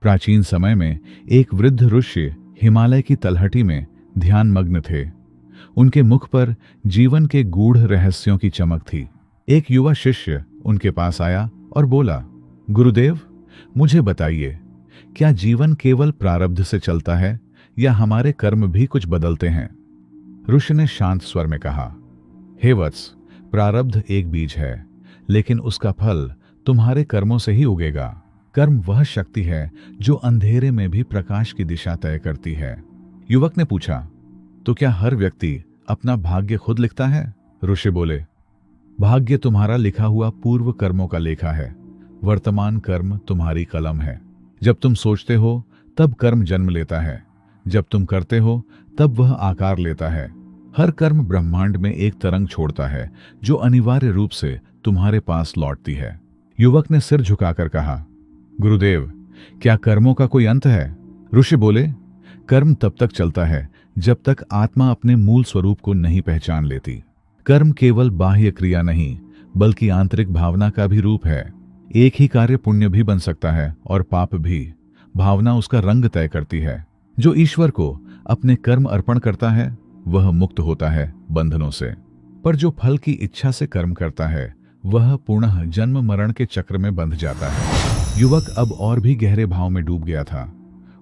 प्राचीन समय में एक वृद्ध ऋषि हिमालय की तलहटी में ध्यान मग्न थे। उनके मुख पर जीवन के गूढ़ रहस्यों की चमक थी। एक युवा शिष्य उनके पास आया और बोला, गुरुदेव, मुझे बताइए, क्या जीवन केवल प्रारब्ध से चलता है या हमारे कर्म भी कुछ बदलते हैं? ऋषि ने शांत स्वर में कहा, हे वत्स, प्रारब्ध एक बीज है, लेकिन उसका फल तुम्हारे कर्मों से ही उगेगा। कर्म वह शक्ति है जो अंधेरे में भी प्रकाश की दिशा तय करती है। युवक ने पूछा, तो क्या हर व्यक्ति अपना भाग्य खुद लिखता है? ऋषि बोले, भाग्य तुम्हारा लिखा हुआ पूर्व कर्मों का लेखा है। वर्तमान कर्म तुम्हारी कलम है। जब तुम सोचते हो तब कर्म जन्म लेता है। जब तुम करते हो तब वह आकार लेता है। हर कर्म ब्रह्मांड में एक तरंग छोड़ता है जो अनिवार्य रूप से तुम्हारे पास लौटती है। युवक ने सिर झुकाकर कहा, गुरुदेव, क्या कर्मों का कोई अंत है? ऋषि बोले, कर्म तब तक चलता है जब तक आत्मा अपने मूल स्वरूप को नहीं पहचान लेती। कर्म केवल बाह्य क्रिया नहीं, बल्कि आंतरिक भावना का भी रूप है। एक ही कार्य पुण्य भी बन सकता है और पाप भी। भावना उसका रंग तय करती है। जो ईश्वर को अपने कर्म अर्पण करता है वह मुक्त होता है बंधनों से, पर जो फल की इच्छा से कर्म करता है वह पुनः जन्म मरण के चक्र में बंध जाता है। युवक अब और भी गहरे भाव में डूब गया था।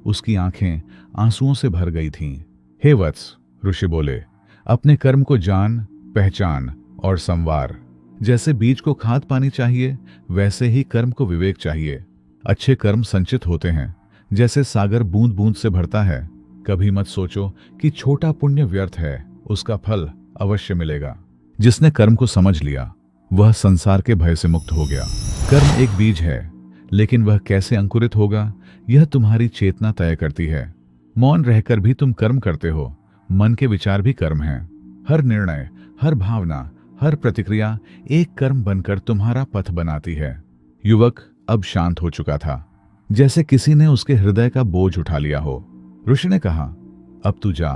उसकी आंखें आंसुओं से भर गई थीं। हे वत्स, ऋषि बोले, अपने कर्म को जान, पहचान और संवार। जैसे बीज को खाद पानी चाहिए, वैसे ही कर्म को विवेक चाहिए। अच्छे कर्म संचित होते हैं, जैसे सागर बूंद बूंद से भरता है। कभी मत सोचो कि छोटा पुण्य व्यर्थ है, उसका फल अवश्य मिलेगा। जिसने कर्म को समझ लिया वह संसार के भय से मुक्त हो गया। कर्म एक बीज है, लेकिन वह कैसे अंकुरित होगा यह तुम्हारी चेतना तय करती है। मौन रहकर भी तुम कर्म करते हो। मन के विचार भी कर्म हैं। हर निर्णय, हर भावना, हर प्रतिक्रिया एक कर्म बनकर तुम्हारा पथ बनाती है। युवक अब शांत हो चुका था, जैसे किसी ने उसके हृदय का बोझ उठा लिया हो। ऋषि ने कहा, अब तू जा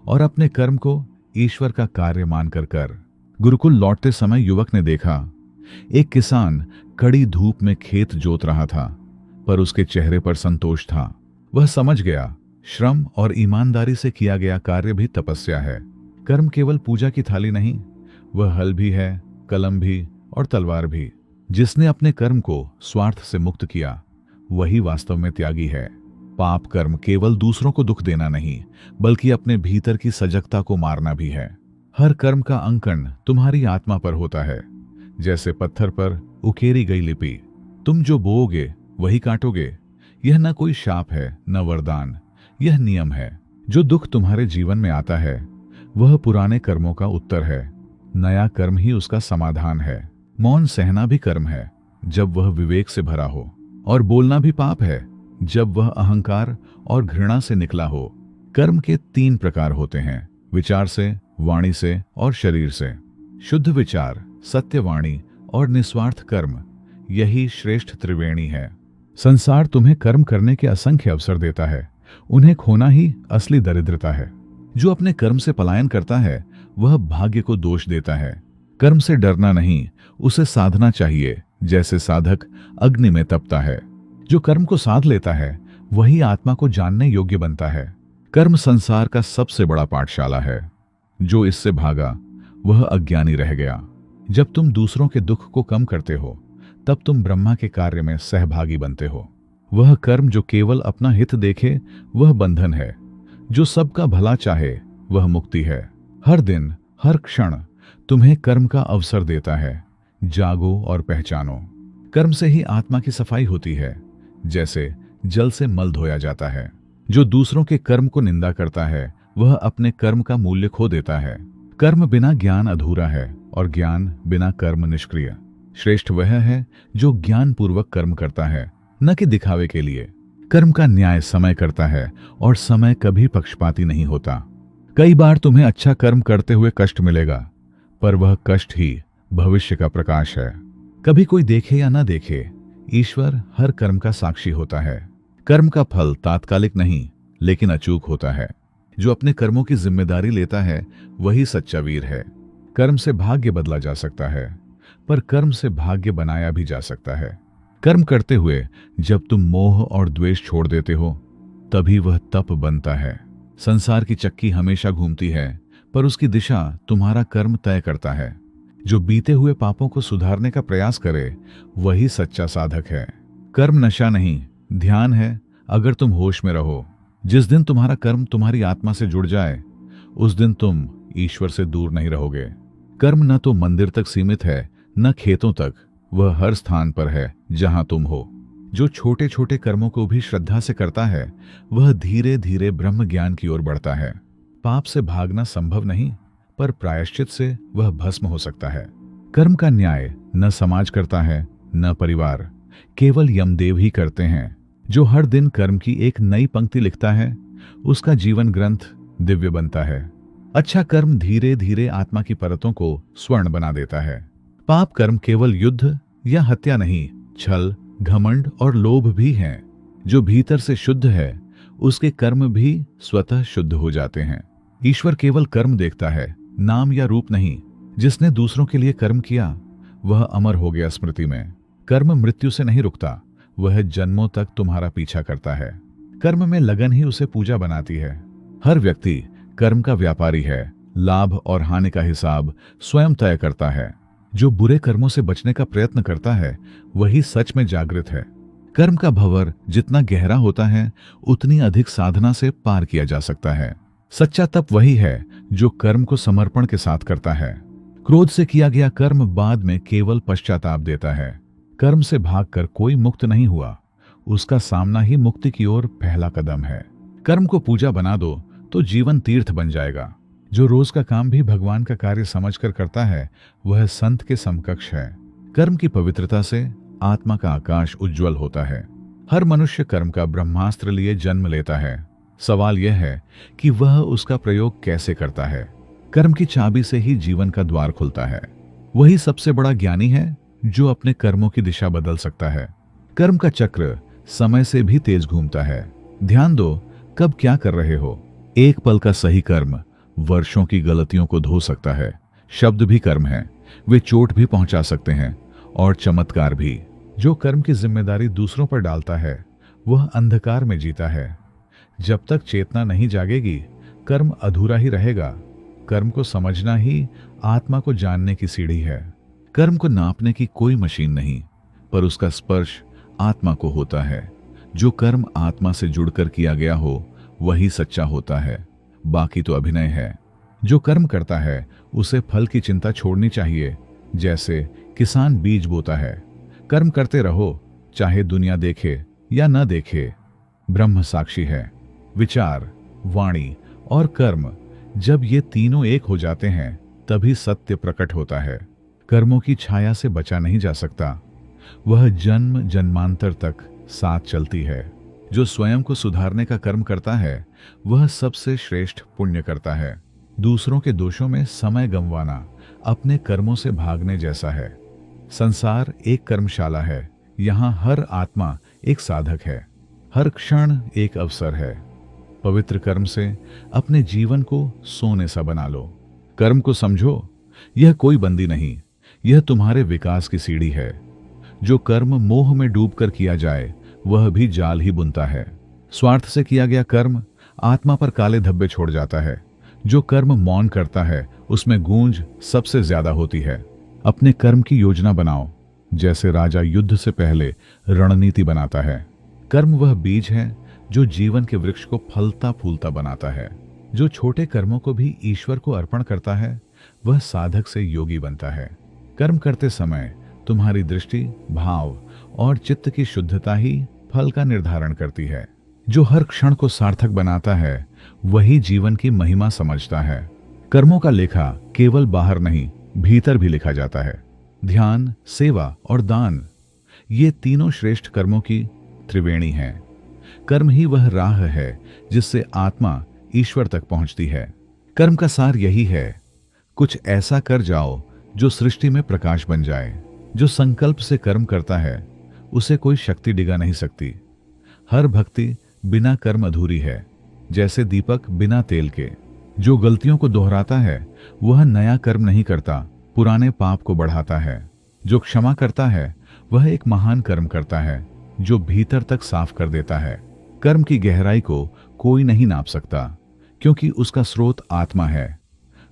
और अपने कर्म को ईश्वर का कार्य मानकर कर। गुरुकुल लौटते समय युवक ने देखा, एक किसान कड़ी धूप में खेत जोत रहा था, पर उसके चेहरे पर संतोष था। वह समझ गया, श्रम और ईमानदारी से किया गया कार्य भी तपस्या है। कर्म केवल पूजा की थाली नहीं, वह हल भी है, कलम भी और तलवार भी। जिसने अपने कर्म को स्वार्थ से मुक्त किया वही वास्तव में त्यागी है। पाप कर्म केवल दूसरों को दुख देना नहीं, बल्कि अपने भीतर की सजगता को मारना भी है। हर कर्म का अंकन तुम्हारी आत्मा पर होता है, जैसे पत्थर पर उकेरी गई लिपि। तुम जो बोओगे वही काटोगे। यह न कोई शाप है, न वरदान, यह नियम है। जो दुख तुम्हारे जीवन में आता है वह पुराने कर्मों का उत्तर है। नया कर्म ही उसका समाधान है। मौन सहना भी कर्म है, जब वह विवेक से भरा हो, और बोलना भी पाप है, जब वह अहंकार और घृणा से निकला हो। कर्म के 3 प्रकार होते हैं, विचार से, वाणी से और शरीर से। शुद्ध विचार, सत्य वाणी और निस्वार्थ कर्म, यही श्रेष्ठ त्रिवेणी है। संसार तुम्हें कर्म करने के असंख्य अवसर देता है, उन्हें खोना ही असली दरिद्रता है। जो अपने कर्म से पलायन करता है वह भाग्य को दोष देता है। कर्म से डरना नहीं, उसे साधना चाहिए, जैसे साधक अग्नि में तपता है। जो कर्म को साध लेता है वही आत्मा को जानने योग्य बनता है। कर्म संसार का सबसे बड़ा पाठशाला है। जो इससे भागा वह अज्ञानी रह गया। जब तुम दूसरों के दुख को कम करते हो तब तुम ब्रह्मा के कार्य में सहभागी बनते हो। वह कर्म जो केवल अपना हित देखे वह बंधन है। जो सबका भला चाहे वह मुक्ति है। हर दिन, हर क्षण तुम्हें कर्म का अवसर देता है। जागो और पहचानो। कर्म से ही आत्मा की सफाई होती है, जैसे जल से मल धोया जाता है। जो दूसरों के कर्म को निंदा करता है वह अपने कर्म का मूल्य खो देता है। कर्म बिना ज्ञान अधूरा है और ज्ञान बिना कर्म निष्क्रिय। श्रेष्ठ वह है जो ज्ञान पूर्वक कर्म करता है, न कि दिखावे के लिए। कर्म का न्याय समय करता है और समय कभी पक्षपाती नहीं होता। कई बार तुम्हें अच्छा कर्म करते हुए कष्ट मिलेगा, पर वह कष्ट ही भविष्य का प्रकाश है। कभी कोई देखे या ना देखे, ईश्वर हर कर्म का साक्षी होता है। कर्म का फल तात्कालिक नहीं, लेकिन अचूक होता है। जो अपने कर्मों की जिम्मेदारी लेता है वही सच्चा वीर है। कर्म से भाग्य बदला जा सकता है, पर कर्म से भाग्य बनाया भी जा सकता है। कर्म करते हुए जब तुम मोह और द्वेष छोड़ देते हो, तभी वह तप बनता है। संसार की चक्की हमेशा घूमती है, पर उसकी दिशा तुम्हारा कर्म तय करता है। जो बीते हुए पापों को सुधारने का प्रयास करे, वही सच्चा साधक है। कर्म नशा नहीं, ध्यान है। अगर तुम होश में रहो, जिस दिन तुम्हारा कर्म तुम्हारी आत्मा से जुड़ जाए, उस दिन तुम ईश्वर से दूर नहीं रहोगे। कर्म न तो मंदिर तक सीमित है, न खेतों तक, वह हर स्थान पर है जहां तुम हो। जो छोटे छोटे कर्मों को भी श्रद्धा से करता है, वह धीरे धीरे ब्रह्म ज्ञान की ओर बढ़ता है। पाप से भागना संभव नहीं, पर प्रायश्चित से वह भस्म हो सकता है। कर्म का न्याय न समाज करता है, न परिवार, केवल यमदेव ही करते हैं। जो हर दिन कर्म की एक नई पंक्ति लिखता है, उसका जीवन ग्रंथ दिव्य बनता है। अच्छा कर्म धीरे धीरे आत्मा की परतों को स्वर्ण बना देता है। पाप कर्म केवल युद्ध या हत्या नहीं, छल, घमंड और लोभ भी हैं। जो भीतर से शुद्ध है, उसके कर्म भी स्वतः शुद्ध हो जाते हैं। ईश्वर केवल कर्म देखता है, नाम या रूप नहीं। जिसने दूसरों के लिए कर्म किया, वह अमर हो गया स्मृति में। कर्म मृत्यु से नहीं रुकता, वह जन्मों तक तुम्हारा पीछा करता है। कर्म में लगन ही उसे पूजा बनाती है। हर व्यक्ति कर्म का व्यापारी है, लाभ और हानि का हिसाब स्वयं तय करता है। जो बुरे कर्मों से बचने का प्रयत्न करता है, वही सच में जागृत है। कर्म का भंवर जितना गहरा होता है, उतनी अधिक साधना से पार किया जा सकता है। सच्चा तप वही है जो कर्म को समर्पण के साथ करता है। क्रोध से किया गया कर्म बाद में केवल पश्चाताप देता है। कर्म से भागकर कोई मुक्त नहीं हुआ, उसका सामना ही मुक्ति की ओर पहला कदम है। कर्म को पूजा बना दो तो जीवन तीर्थ बन जाएगा। जो रोज का काम भी भगवान का कार्य समझकर करता है, वह संत के समकक्ष है। कर्म की पवित्रता से आत्मा का आकाश उज्जवल होता है। हर मनुष्य कर्म का ब्रह्मास्त्र लिए जन्म लेता है। सवाल यह है कि वह उसका प्रयोग कैसे करता है। कर्म की चाबी से ही जीवन का द्वार खुलता है। वही सबसे बड़ा ज्ञानी है जो अपने कर्मों की दिशा बदल सकता है। कर्म का चक्र समय से भी तेज घूमता है। ध्यान दो, कब क्या कर रहे हो। एक पल का सही कर्म वर्षों की गलतियों को धो सकता है। शब्द भी कर्म है, वे चोट भी पहुंचा सकते हैं और चमत्कार भी। जो कर्म की जिम्मेदारी दूसरों पर डालता है, वह अंधकार में जीता है। जब तक चेतना नहीं जागेगी, कर्म अधूरा ही रहेगा। कर्म को समझना ही आत्मा को जानने की सीढ़ी है। कर्म को नापने की कोई मशीन नहीं, पर उसका स्पर्श आत्मा को होता है। जो कर्म आत्मा से जुड़कर किया गया हो, वही सच्चा होता है, बाकी तो अभिनय है। जो कर्म करता है, उसे फल की चिंता छोड़नी चाहिए। जैसे किसान बीज बोता है, कर्म करते रहो, चाहे दुनिया देखे या न देखे। ब्रह्म साक्षी है। विचार, वाणी और कर्म, जब ये तीनों एक हो जाते हैं, तभी सत्य प्रकट होता है। कर्मों की छाया से बचा नहीं जा सकता, वह जन्म जन्मांतर तक साथ चलती है। जो स्वयं को सुधारने का कर्म करता है, वह सबसे श्रेष्ठ पुण्य करता है। दूसरों के दोषों में समय गंवाना अपने कर्मों से भागने जैसा है। संसार एक कर्मशाला है, यहाँ हर आत्मा एक साधक है, हर क्षण एक अवसर है। पवित्र कर्म से अपने जीवन को सोने सा बना लो। कर्म को समझो, यह कोई बंदी नहीं, यह तुम्हारे विकास की सीढ़ी है। जो कर्म मोह में डूबकर किया जाए, वह भी जाल ही बुनता है। स्वार्थ से किया गया कर्म आत्मा पर काले धब्बे छोड़ जाता है। जो कर्म मौन करता है, उसमें गूंज सबसे ज्यादा होती है। अपने कर्म की योजना बनाओ, जैसे राजा युद्ध से पहले रणनीति बनाता है। कर्म वह बीज है जो जीवन के वृक्ष को फलता फूलता बनाता है। जो छोटे कर्मों को भी ईश्वर को अर्पण करता है, वह साधक से योगी बनता है। कर्म करते समय तुम्हारी दृष्टि, भाव और चित्त की शुद्धता ही फल का निर्धारण करती है। जो हर क्षण को सार्थक बनाता है, वही जीवन की महिमा समझता है। कर्मों का लेखा केवल बाहर नहीं, भीतर भी लिखा जाता है। ध्यान, सेवा और दान, ये तीनों श्रेष्ठ कर्मों की त्रिवेणी हैं। कर्म ही वह राह है जिससे आत्मा ईश्वर तक पहुंचती है। कर्म का सार यही है, कुछ ऐसा कर जाओ जो सृष्टि में प्रकाश बन जाए। जो संकल्प से कर्म करता है, उसे कोई शक्ति डिगा नहीं सकती। हर भक्ति बिना कर्म अधूरी है, जैसे दीपक बिना तेल के। जो गलतियों को दोहराता है, वह नया कर्म नहीं करता, पुराने पाप को बढ़ाता है। जो क्षमा करता है वह एक महान कर्म करता है जो भीतर तक साफ कर देता है। कर्म की गहराई को कोई नहीं नाप सकता क्योंकि उसका स्रोत आत्मा है।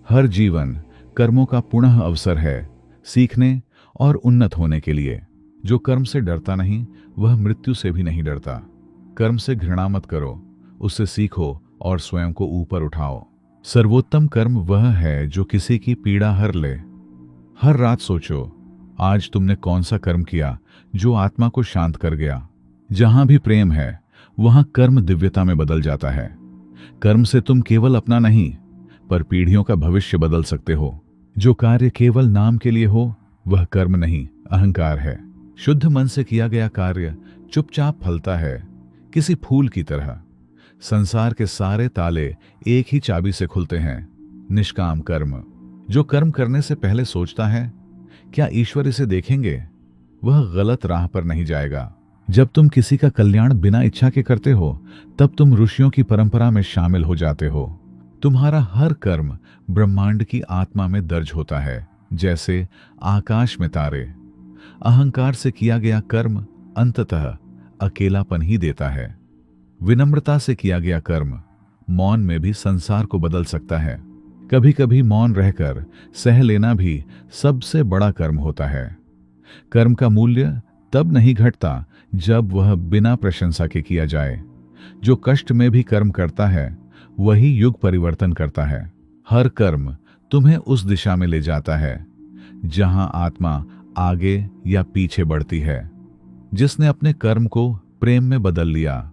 हर जीवन कर्मों का पुनः अवसर है सीखने और उन्नत होने के लिए। जो कर्म से डरता नहीं वह मृत्यु से भी नहीं डरता। कर्म से घृणा मत करो, उससे सीखो और स्वयं को ऊपर उठाओ। सर्वोत्तम कर्म वह है जो किसी की पीड़ा हर ले। हर रात सोचो आज तुमने कौन सा कर्म किया जो आत्मा को शांत कर गया। जहां भी प्रेम है वहां कर्म दिव्यता में बदल जाता है। कर्म से तुम केवल अपना नहीं पर पीढ़ियों का भविष्य बदल सकते हो। जो कार्य केवल नाम के लिए हो वह कर्म नहीं, अहंकार है। शुद्ध मन से किया गया कार्य चुपचाप फलता है, किसी फूल की तरह। संसार के सारे ताले एक ही चाबी से खुलते हैं, निष्काम कर्म। जो कर्म करने से पहले सोचता है क्या ईश्वर इसे देखेंगे, वह गलत राह पर नहीं जाएगा। जब तुम किसी का कल्याण बिना इच्छा के करते हो तब तुम ऋषियों की परंपरा में शामिल हो जाते हो। तुम्हारा हर कर्म ब्रह्मांड की आत्मा में दर्ज होता है, जैसे आकाश में तारे। अहंकार से किया गया कर्म अंततः अकेलापन ही देता है। विनम्रता से किया गया कर्म मौन में भी संसार को बदल सकता है। कभी कभी मौन रहकर सह लेना भी सबसे बड़ा कर्म होता है। कर्म का मूल्य तब नहीं घटता जब वह बिना प्रशंसा के किया जाए। जो कष्ट में भी कर्म करता है वही युग परिवर्तन करता है। हर कर्म तुम्हें उस दिशा में ले जाता है जहां आत्मा आगे या पीछे बढ़ती है। जिसने अपने कर्म को प्रेम में बदल लिया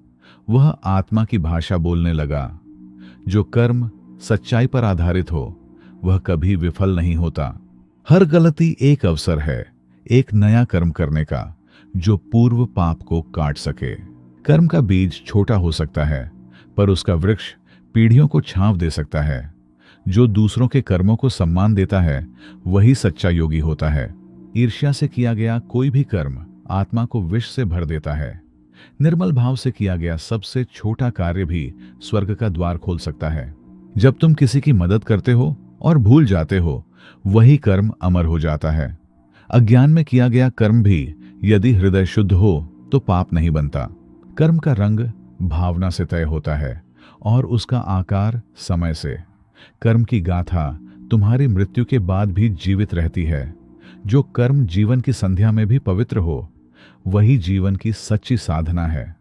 वह आत्मा की भाषा बोलने लगा। जो कर्म सच्चाई पर आधारित हो वह कभी विफल नहीं होता। हर गलती एक अवसर है एक नया कर्म करने का जो पूर्व पाप को काट सके। कर्म का बीज छोटा हो सकता है पर उसका वृक्ष पीढ़ियों को छांव दे सकता है। जो दूसरों के कर्मों को सम्मान देता है वही सच्चा योगी होता है। ईर्ष्या से किया गया कोई भी कर्म आत्मा को विष से भर देता है। निर्मल भाव से किया गया सबसे छोटा कार्य भी स्वर्ग का द्वार खोल सकता है। जब तुम किसी की मदद करते हो और भूल जाते हो वही कर्म अमर हो जाता है। अज्ञान में किया गया कर्म भी यदि हृदय शुद्ध हो तो पाप नहीं बनता। कर्म का रंग भावना से तय होता है और उसका आकार समय से। कर्म की गाथा तुम्हारी मृत्यु के बाद भी जीवित रहती है। जो कर्म जीवन की संध्या में भी पवित्र हो वही जीवन की सच्ची साधना है।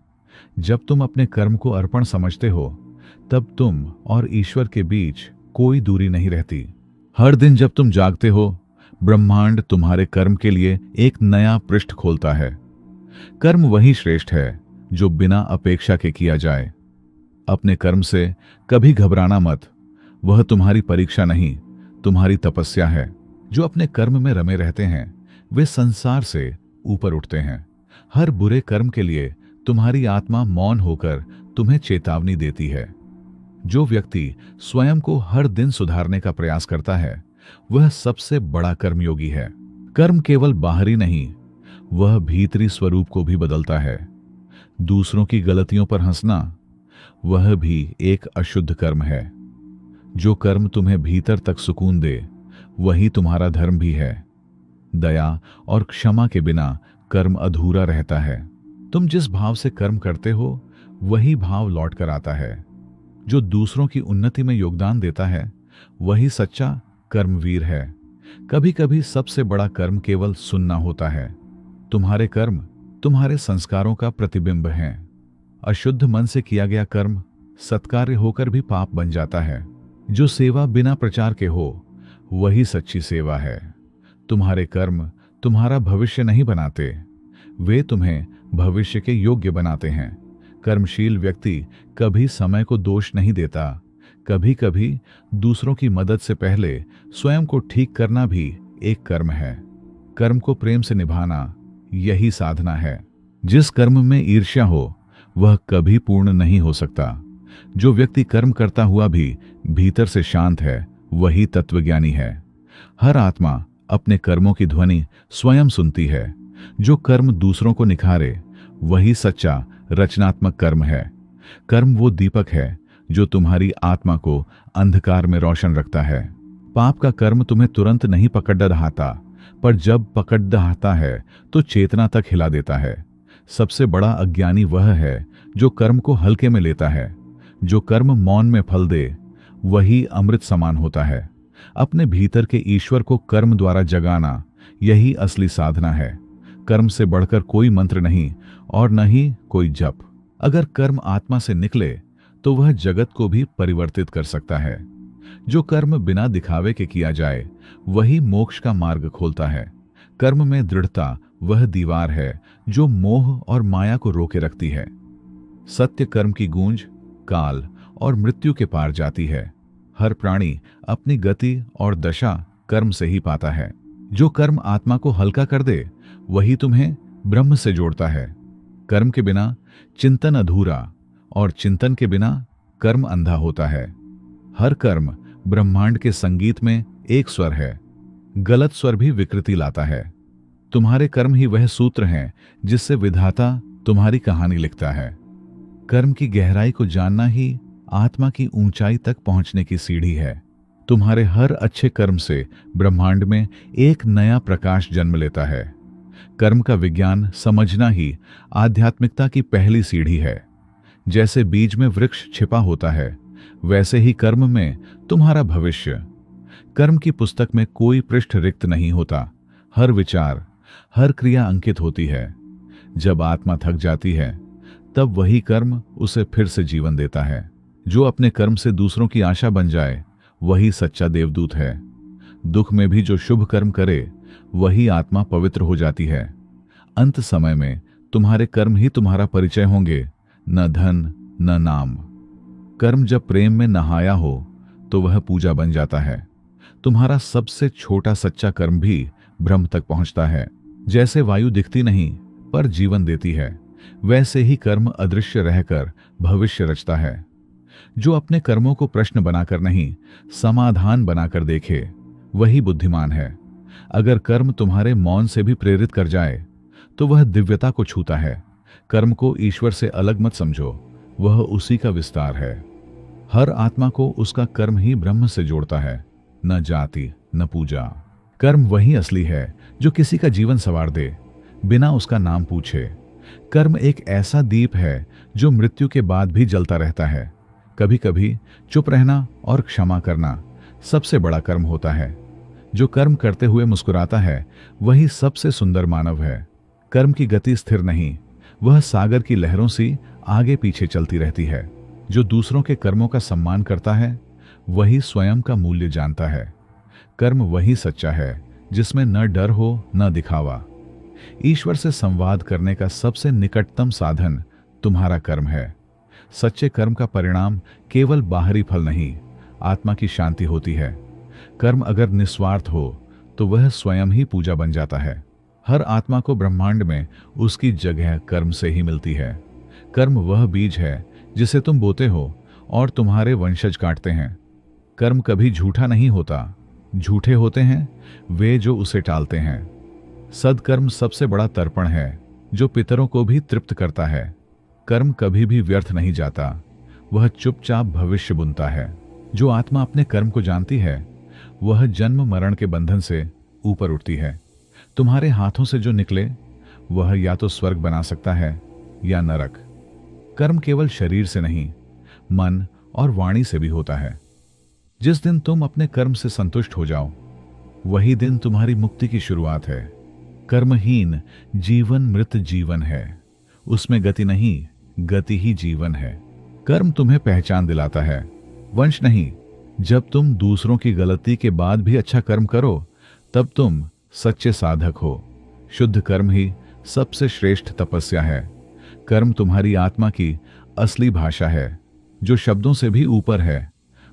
जब तुम अपने कर्म को अर्पण समझते हो तब तुम और ईश्वर के बीच कोई दूरी नहीं रहती। हर दिन जब तुम जागते हो ब्रह्मांड तुम्हारे कर्म के लिए एक नया पृष्ठ खोलता है। कर्म वही श्रेष्ठ है जो बिना अपेक्षा के किया जाए। अपने कर्म से कभी घबराना मत, वह तुम्हारी परीक्षा नहीं तुम्हारी तपस्या है। जो अपने कर्म में रमे रहते हैं वे संसार से ऊपर उठते हैं। हर बुरे कर्म के लिए तुम्हारी आत्मा मौन होकर तुम्हें चेतावनी देती है। जो व्यक्ति स्वयं को हर दिन सुधारने का प्रयास करता है वह सबसे बड़ा कर्मयोगी है। कर्म केवल बाहरी नहीं, वह भीतरी स्वरूप को भी बदलता है। दूसरों की गलतियों पर हंसना वह भी एक अशुद्ध कर्म है। जो कर्म तुम्हें भीतर तक सुकून दे वही तुम्हारा धर्म भी है। दया और क्षमा के बिना कर्म अधूरा रहता है। तुम जिस भाव से कर्म करते हो वही भाव लौट कर आता है। जो दूसरों की उन्नति में योगदान देता है वही सच्चा कर्मवीर है। कभी कभी सबसे बड़ा कर्म केवल सुनना होता है। तुम्हारे कर्म तुम्हारे संस्कारों का प्रतिबिंब हैं। अशुद्ध मन से किया गया कर्म सत्कार्य होकर भी पाप बन जाता है। जो सेवा बिना प्रचार के हो वही सच्ची सेवा है। तुम्हारे कर्म तुम्हारा भविष्य नहीं बनाते, वे तुम्हें भविष्य के योग्य बनाते हैं। कर्मशील व्यक्ति कभी समय को दोष नहीं देता। कभी कभी दूसरों की मदद से पहले स्वयं को ठीक करना भी एक कर्म है। कर्म को प्रेम से निभाना यही साधना है। जिस कर्म में ईर्ष्या हो वह कभी पूर्ण नहीं हो सकता। जो व्यक्ति कर्म करता हुआ भी भीतर से शांत है वही तत्वज्ञानी है। हर आत्मा अपने कर्मों की ध्वनि स्वयं सुनती है। जो कर्म दूसरों को निखारे वही सच्चा रचनात्मक कर्म है। कर्म वो दीपक है जो तुम्हारी आत्मा को अंधकार में रोशन रखता है। पाप का कर्म तुम्हें तुरंत नहीं पकड़ दहाता पर जब पकड़ दहाता है तो चेतना तक हिला देता है। सबसे बड़ा अज्ञानी वह है जो कर्म को हल्के में लेता है। जो कर्म मौन में फल दे वही अमृत समान होता है। अपने भीतर के ईश्वर को कर्म द्वारा जगाना यही असली साधना है। कर्म से बढ़कर कोई मंत्र नहीं और न ही कोई जप। अगर कर्म आत्मा से निकले तो वह जगत को भी परिवर्तित कर सकता है। जो कर्म बिना दिखावे के किया जाए वही मोक्ष का मार्ग खोलता है। कर्म में दृढ़ता वह दीवार है जो मोह और माया को रोके रखती है। सत्य कर्म की गूंज काल और मृत्यु के पार जाती है। हर प्राणी अपनी गति और दशा कर्म से ही पाता है। जो कर्म आत्मा को हल्का कर दे वही तुम्हें ब्रह्म से जोड़ता है। कर्म के बिना चिंतन अधूरा और चिंतन के बिना कर्म अंधा होता है। हर कर्म ब्रह्मांड के संगीत में एक स्वर है। गलत स्वर भी विकृति लाता है। तुम्हारे कर्म ही वह सूत्र हैं जिससे विधाता तुम्हारी कहानी लिखता है। कर्म की गहराई को जानना ही आत्मा की ऊंचाई तक पहुंचने की सीढ़ी है। तुम्हारे हर अच्छे कर्म से ब्रह्मांड में एक नया प्रकाश जन्म लेता है। कर्म का विज्ञान समझना ही आध्यात्मिकता की पहली सीढ़ी है। जैसे बीज में वृक्ष छिपा होता है वैसे ही कर्म में तुम्हारा भविष्य। कर्म की पुस्तक में कोई पृष्ठ रिक्त नहीं होता। हर विचार हर क्रिया अंकित होती है। जब आत्मा थक जाती है तब वही कर्म उसे फिर से जीवन देता है। जो अपने कर्म से दूसरों की आशा बन जाए वही सच्चा देवदूत है। दुख में भी जो शुभ कर्म करे वही आत्मा पवित्र हो जाती है। अंत समय में तुम्हारे कर्म ही तुम्हारा परिचय होंगे, न धन न नाम। कर्म जब प्रेम में नहाया हो तो वह पूजा बन जाता है। तुम्हारा सबसे छोटा सच्चा कर्म भी ब्रह्म तक पहुंचता है। जैसे वायु दिखती नहीं पर जीवन देती है वैसे ही कर्म अदृश्य रहकर भविष्य रचता है। जो अपने कर्मों को प्रश्न बनाकर नहीं समाधान बनाकर देखे वही बुद्धिमान है। अगर कर्म तुम्हारे मौन से भी प्रेरित कर जाए तो वह दिव्यता को छूता है। कर्म को ईश्वर से अलग मत समझो, वह उसी का विस्तार है। हर आत्मा को उसका कर्म ही ब्रह्म से जोड़ता है, न जाति न पूजा। कर्म वही असली है जो किसी का जीवन संवार दे बिना उसका नाम पूछे। कर्म एक ऐसा दीप है जो मृत्यु के बाद भी जलता रहता है। कभी कभी चुप रहना और क्षमा करना सबसे बड़ा कर्म होता है। जो कर्म करते हुए मुस्कुराता है वही सबसे सुंदर मानव है। कर्म की गति स्थिर नहीं, वह सागर की लहरों सी आगे पीछे चलती रहती है। जो दूसरों के कर्मों का सम्मान करता है वही स्वयं का मूल्य जानता है। कर्म वही सच्चा है जिसमें न डर हो न दिखावा। ईश्वर से संवाद करने का सबसे निकटतम साधन तुम्हारा कर्म है। सच्चे कर्म का परिणाम केवल बाहरी फल नहीं, आत्मा की शांति होती है। कर्म अगर निस्वार्थ हो तो वह स्वयं ही पूजा बन जाता है। हर आत्मा को ब्रह्मांड में उसकी जगह कर्म से ही मिलती है। कर्म वह बीज है जिसे तुम बोते हो और तुम्हारे वंशज काटते हैं। कर्म कभी झूठा नहीं होता, झूठे होते हैं वे जो उसे टालते हैं। सद्कर्म सबसे बड़ा तर्पण है जो पितरों को भी तृप्त करता है। कर्म कभी भी व्यर्थ नहीं जाता, वह चुपचाप भविष्य बुनता है। जो आत्मा अपने कर्म को जानती है वह जन्म मरण के बंधन से ऊपर उठती है। तुम्हारे हाथों से जो निकले वह या तो स्वर्ग बना सकता है या नरक। कर्म केवल शरीर से नहीं, मन और वाणी से भी होता है। जिस दिन तुम अपने कर्म से संतुष्ट हो जाओ वही दिन तुम्हारी मुक्ति की शुरुआत है। कर्महीन जीवन मृत जीवन है, उसमें गति नहीं, गति ही जीवन है। कर्म तुम्हें पहचान दिलाता है, वंश नहीं। जब तुम दूसरों की गलती के बाद भी अच्छा कर्म करो तब तुम सच्चे साधक हो। शुद्ध कर्म ही सबसे श्रेष्ठ तपस्या है। कर्म तुम्हारी आत्मा की असली भाषा है जो शब्दों से भी ऊपर है।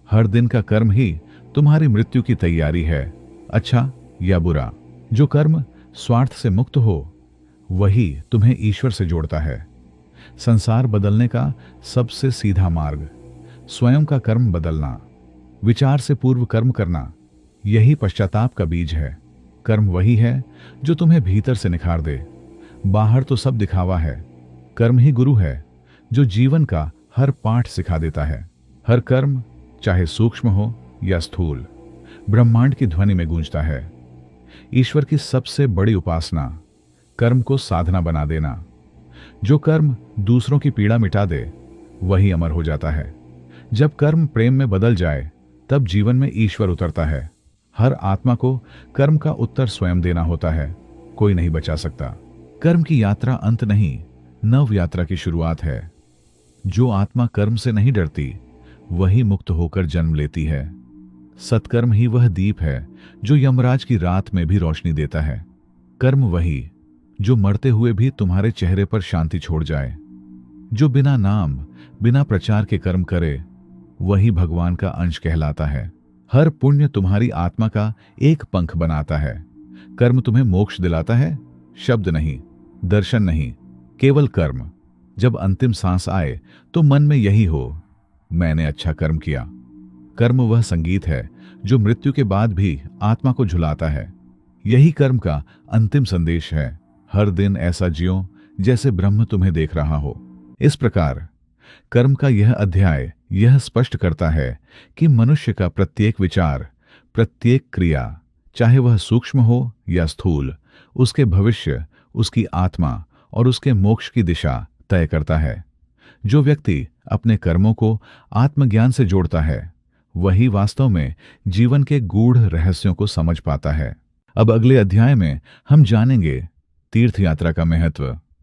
हर दिन का कर्म ही तुम्हारी मृत्यु की तैयारी है, अच्छा या बुरा। जो कर्म स्वार्थ से मुक्त हो वही तुम्हें ईश्वर से जोड़ता है। संसार बदलने का सबसे सीधा मार्ग स्वयं का कर्म बदलना, विचार से पूर्व कर्म करना, यही पश्चाताप का बीज है। कर्म वही है जो तुम्हें भीतर से निखार दे। बाहर तो सब दिखावा है, कर्म ही गुरु है जो जीवन का हर पाठ सिखा देता है। हर कर्म चाहे सूक्ष्म हो या स्थूल ब्रह्मांड की ध्वनि में गूंजता है। ईश्वर की सबसे बड़ी उपासना कर्म को साधना बना देना। जो कर्म दूसरों की पीड़ा मिटा दे वही अमर हो जाता है। जब कर्म प्रेम में बदल जाए तब जीवन में ईश्वर उतरता है। हर आत्मा को कर्म का उत्तर स्वयं देना होता है, कोई नहीं बचा सकता। कर्म की यात्रा अंत नहीं, नव यात्रा की शुरुआत है। जो आत्मा कर्म से नहीं डरती वही मुक्त होकर जन्म लेती है। सत्कर्म ही वह दीप है जो यमराज की रात में भी रोशनी देता है। कर्म वही जो मरते हुए भी तुम्हारे चेहरे पर शांति छोड़ जाए। जो बिना नाम बिना प्रचार के कर्म करे वही भगवान का अंश कहलाता है। हर पुण्य तुम्हारी आत्मा का एक पंख बनाता है। कर्म तुम्हें मोक्ष दिलाता है, शब्द नहीं, दर्शन नहीं, केवल कर्म। जब अंतिम सांस आए तो मन में यही हो, मैंने अच्छा कर्म किया। कर्म वह संगीत है जो मृत्यु के बाद भी आत्मा को झुलाता है। यही कर्म का अंतिम संदेश है। हर दिन ऐसा जियो जैसे ब्रह्म तुम्हें देख रहा हो। इस प्रकार कर्म का यह अध्याय यह स्पष्ट करता है कि मनुष्य का प्रत्येक विचार, प्रत्येक क्रिया, चाहे वह सूक्ष्म हो या स्थूल, उसके भविष्य, उसकी आत्मा और उसके मोक्ष की दिशा तय करता है। जो व्यक्ति अपने कर्मों को आत्मज्ञान से जोड़ता है वही वास्तव में जीवन के गूढ़ रहस्यों को समझ पाता है। अब अगले अध्याय में हम जानेंगे तीर्थ यात्रा का महत्व।